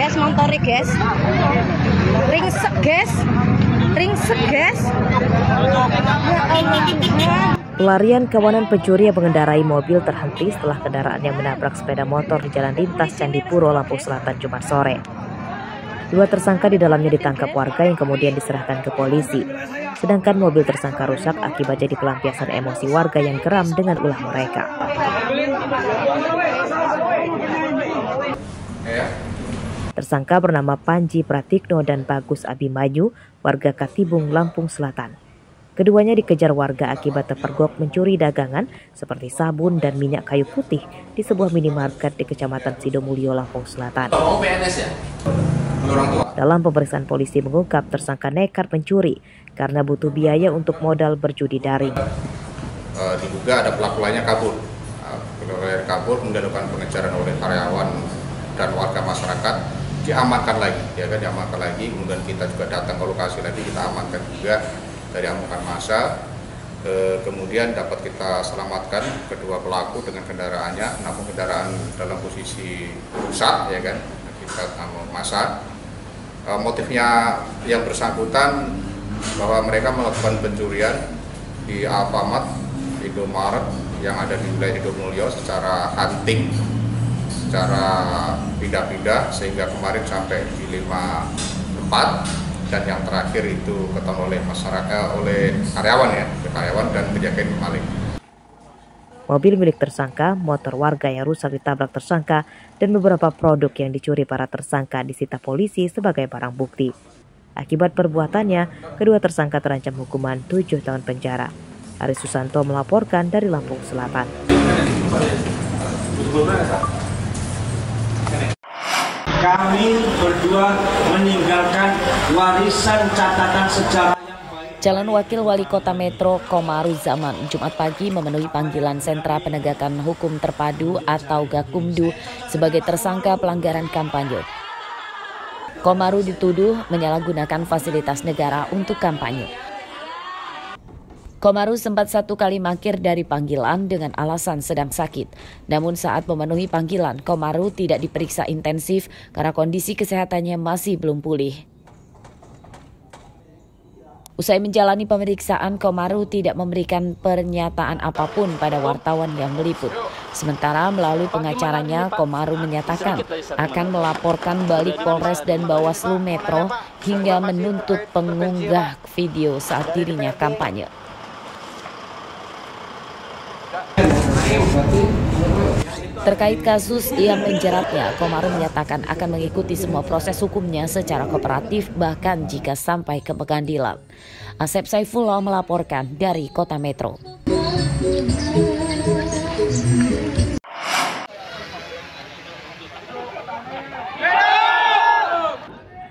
Guys, montore guys. Ringsek guys. Ringsek guys. Pelarian kawanan pencuri yang mengendarai mobil terhenti setelah kendaraan yang menabrak sepeda motor di Jalan Lintas Candipuro, Lampung Selatan, Jumat sore. Dua tersangka di dalamnya ditangkap warga yang kemudian diserahkan ke polisi. Sedangkan mobil tersangka rusak akibat jadi pelampiasan emosi warga yang geram dengan ulah mereka. Tersangka bernama Panji Pratikno dan Bagus Abimanyu, warga Katibung, Lampung Selatan. Keduanya dikejar warga akibat terpergok mencuri dagangan seperti sabun dan minyak kayu putih di sebuah minimarket di Kecamatan Sidomulyo, Lampung Selatan. Dalam pemeriksaan, polisi mengungkap tersangka nekat mencuri karena butuh biaya untuk modal berjudi daring. Diduga ada pelaku lainnya kabur. Kemudian dilakukan pengejaran oleh karyawan dan warga masyarakat, diamankan lagi. Kemudian kita juga datang ke lokasi lagi, kita amankan juga dari amukan massa. Kemudian dapat kita selamatkan kedua pelaku dengan kendaraannya, namun kendaraan dalam posisi rusak, kita massa. Motifnya yang bersangkutan bahwa mereka melakukan pencurian di Alfamart, Indomaret yang ada di wilayah Sidomulyo secara hunting, secara pindah-pindah, sehingga kemarin sampai di 5 tempat, dan yang terakhir itu ketemu oleh masyarakat, oleh karyawan dan kejadian maling. Mobil milik tersangka, motor warga yang rusak ditabrak tersangka, dan beberapa produk yang dicuri para tersangka disita polisi sebagai barang bukti. Akibat perbuatannya, kedua tersangka terancam hukuman 7 tahun penjara. Aris Susanto melaporkan dari Lampung Selatan. Kami berdua meninggalkan warisan catatan sejarah yang baik. Calon Wakil Wali Kota Metro Komaru Zaman Jumat pagi memenuhi panggilan Sentra Penegakan Hukum Terpadu atau Gakumdu sebagai tersangka pelanggaran kampanye. Komaru dituduh menyalahgunakan fasilitas negara untuk kampanye. Komaru sempat 1 kali mangkir dari panggilan dengan alasan sedang sakit. Namun saat memenuhi panggilan, Komaru tidak diperiksa intensif karena kondisi kesehatannya masih belum pulih. Usai menjalani pemeriksaan, Komaru tidak memberikan pernyataan apapun pada wartawan yang meliput. Sementara melalui pengacaranya, Komaru menyatakan akan melaporkan balik Polres dan Bawaslu Metro hingga menuntut pengunggah video saat dirinya kampanye. Terkait kasus yang menjeratnya, Komaru menyatakan akan mengikuti semua proses hukumnya secara kooperatif bahkan jika sampai ke pengadilan. Asep Saifullah melaporkan dari Kota Metro.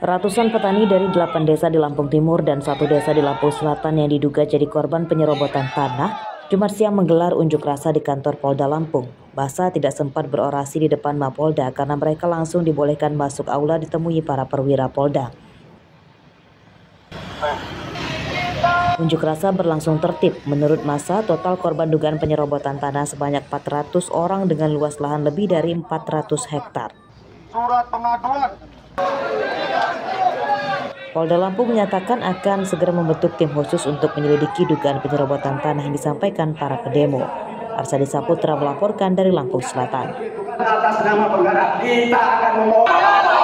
Ratusan petani dari 8 desa di Lampung Timur dan 1 desa di Lampung Selatan yang diduga jadi korban penyerobotan tanah Jumat siang menggelar unjuk rasa di kantor Polda Lampung. Massa tidak sempat berorasi di depan Mapolda karena mereka langsung dibolehkan masuk aula ditemui para perwira Polda. Unjuk rasa berlangsung tertib. Menurut massa, total korban dugaan penyerobotan tanah sebanyak 400 orang dengan luas lahan lebih dari 400 hektar. Surat pengaduan. Polda Lampung menyatakan akan segera membentuk tim khusus untuk menyelidiki dugaan penyerobotan tanah yang disampaikan para pendemo. Arsadi Saputra melaporkan dari Lampung Selatan. Atas nama penggerak kita akan membawa